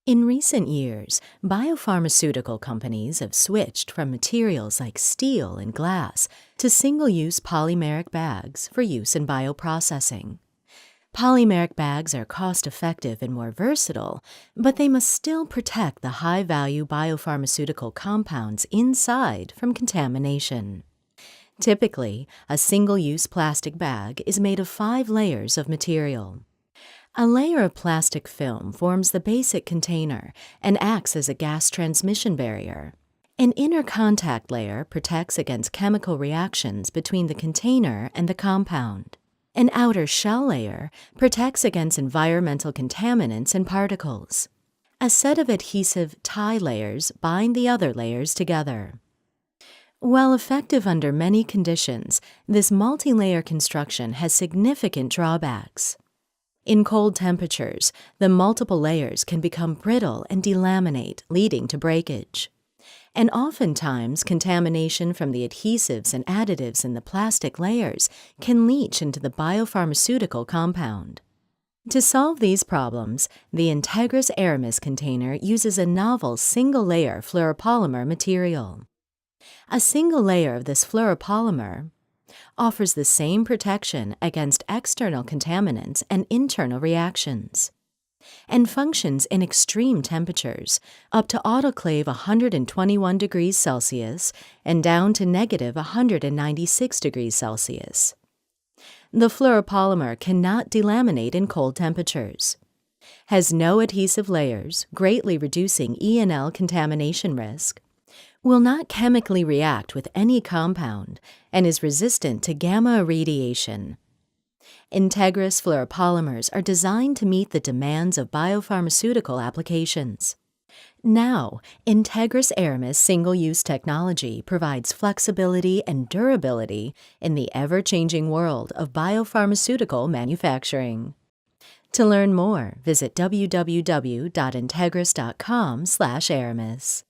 In recent years, biopharmaceutical companies have switched from materials like steel and glass to single-use polymeric bags for use in bioprocessing. Polymeric bags are cost-effective and more versatile, but they must still protect the high-value biopharmaceutical compounds inside from contamination. Typically, a single-use plastic bag is made of 5 layers of material. A layer of plastic film forms the basic container and acts as a gas transmission barrier. An inner contact layer protects against chemical reactions between the container and the compound. An outer shell layer protects against environmental contaminants and particles. A set of adhesive tie layers bind the other layers together. While effective under many conditions, this multi-layer construction has significant drawbacks. In cold temperatures, the multiple layers can become brittle and delaminate, leading to breakage. And oftentimes, contamination from the adhesives and additives in the plastic layers can leach into the biopharmaceutical compound. To solve these problems, the Entegris Aramus container uses a novel single-layer fluoropolymer material. A single layer of this fluoropolymer offers the same protection against external contaminants and internal reactions, and functions in extreme temperatures, up to autoclave 121 degrees Celsius and down to negative 196 degrees Celsius. The fluoropolymer cannot delaminate in cold temperatures, has no adhesive layers, greatly reducing E&L contamination risk, will not chemically react with any compound, and is resistant to gamma irradiation. Entegris fluoropolymers are designed to meet the demands of biopharmaceutical applications. Now, Entegris Aramus single-use technology provides flexibility and durability in the ever-changing world of biopharmaceutical manufacturing. To learn more, visit www.entegris.com/Aramus.